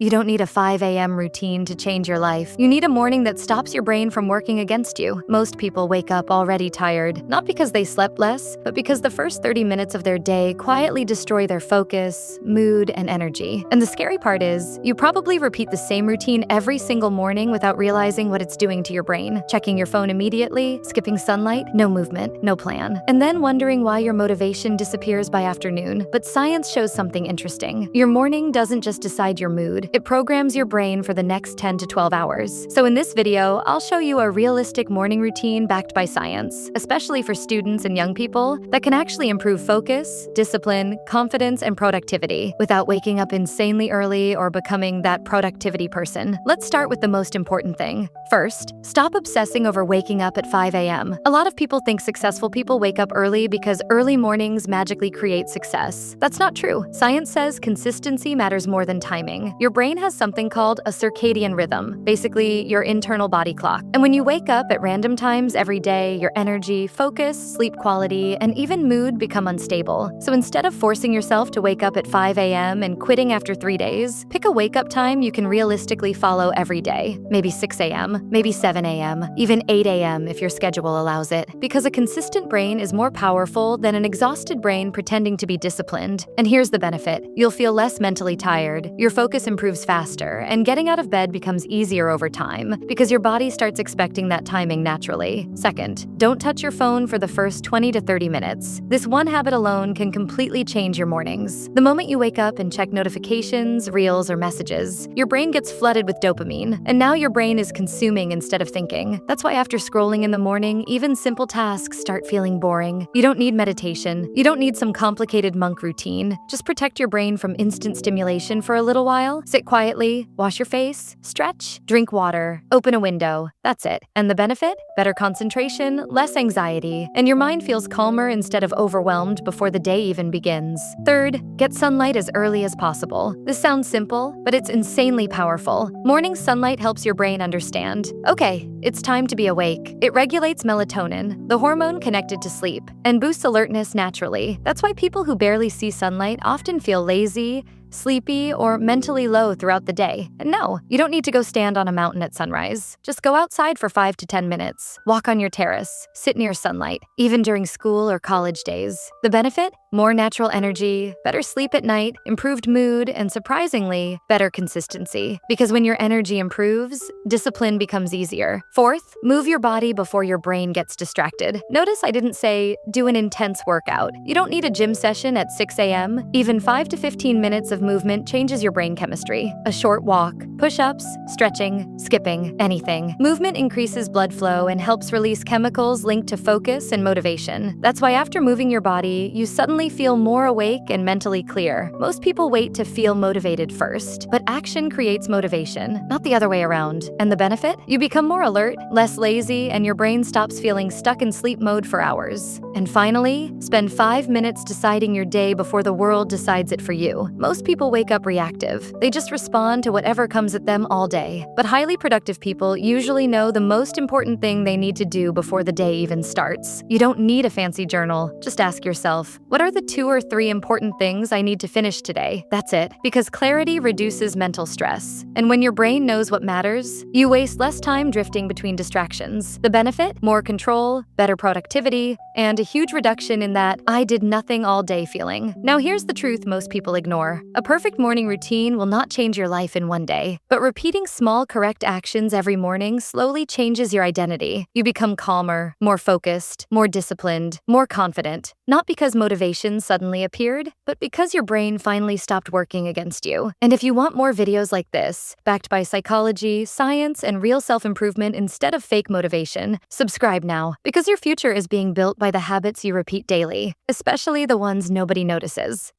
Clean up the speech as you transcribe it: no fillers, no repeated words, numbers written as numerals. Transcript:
You don't need a 5 a.m. routine to change your life. You need a morning that stops your brain from working against you. Most people wake up already tired, not because they slept less, but because the first 30 minutes of their day quietly destroy their focus, mood, and energy. And the scary part is, you probably repeat the same routine every single morning without realizing what it's doing to your brain. Checking your phone immediately, skipping sunlight, no movement, no plan. And then wondering why your motivation disappears by afternoon. But science shows something interesting. Your morning doesn't just decide your mood. It programs your brain for the next 10 to 12 hours. So in this video, I'll show you a realistic morning routine backed by science, especially for students and young people, that can actually improve focus, discipline, confidence, and productivity without waking up insanely early or becoming that productivity person. Let's start with the most important thing. First, stop obsessing over waking up at 5 a.m. A lot of people think successful people wake up early because early mornings magically create success. That's not true. Science says consistency matters more than timing. Your brain has something called a circadian rhythm, basically your internal body clock. And when you wake up at random times every day, your energy, focus, sleep quality, and even mood become unstable. So instead of forcing yourself to wake up at 5 a.m. and quitting after 3 days, pick a wake-up time you can realistically follow every day. Maybe 6 a.m., maybe 7 a.m., even 8 a.m. if your schedule allows it. Because a consistent brain is more powerful than an exhausted brain pretending to be disciplined. And here's the benefit. You'll feel less mentally tired, your focus improves faster, and getting out of bed becomes easier over time because your body starts expecting that timing naturally. Second, don't touch your phone for the first 20 to 30 minutes. This one habit alone can completely change your mornings. The moment you wake up and check notifications, reels, or messages, your brain gets flooded with dopamine, and now your brain is consuming instead of thinking. That's why after scrolling in the morning, even simple tasks start feeling boring. You don't need meditation. You don't need some complicated monk routine. Just protect your brain from instant stimulation for a little while. Sit quietly, wash your face, stretch, drink water, open a window. That's it. And the benefit? Better concentration, less anxiety, and your mind feels calmer instead of overwhelmed before the day even begins. Third, get sunlight as early as possible. This sounds simple, but it's insanely powerful. Morning sunlight helps your brain understand, okay, it's time to be awake. It regulates melatonin, the hormone connected to sleep, and boosts alertness naturally. That's why people who barely see sunlight often feel lazy, sleepy, or mentally low throughout the day. And no, you don't need to go stand on a mountain at sunrise. Just go outside for 5 to 10 minutes. Walk on your terrace. Sit near sunlight, even during school or college days. The benefit? More natural energy, better sleep at night, improved mood, and surprisingly, better consistency. Because when your energy improves, discipline becomes easier. Fourth, move your body before your brain gets distracted. Notice I didn't say, do an intense workout. You don't need a gym session at 6 a.m. Even 5 to 15 minutes of movement changes your brain chemistry. A short walk, push-ups, stretching, skipping, anything. Movement increases blood flow and helps release chemicals linked to focus and motivation. That's why after moving your body, you suddenly feel more awake and mentally clear. Most people wait to feel motivated first, but action creates motivation, not the other way around. And the benefit? You become more alert, less lazy, and your brain stops feeling stuck in sleep mode for hours. And finally, spend 5 minutes deciding your day before the world decides it for you. Most people wake up reactive. They just respond to whatever comes at them all day. But highly productive people usually know the most important thing they need to do before the day even starts. You don't need a fancy journal. Just ask yourself, what are the 2 or 3 important things I need to finish today? That's it. Because clarity reduces mental stress. And when your brain knows what matters, you waste less time drifting between distractions. The benefit? More control, better productivity, and a huge reduction in that I did nothing all day feeling. Now here's the truth most people ignore. A perfect morning routine will not change your life in one day, but repeating small correct actions every morning slowly changes your identity. You become calmer, more focused, more disciplined, more confident, not because motivation suddenly appeared, but because your brain finally stopped working against you. And if you want more videos like this, backed by psychology, science, and real self-improvement instead of fake motivation, subscribe now, because your future is being built by the habits you repeat daily, especially the ones nobody notices.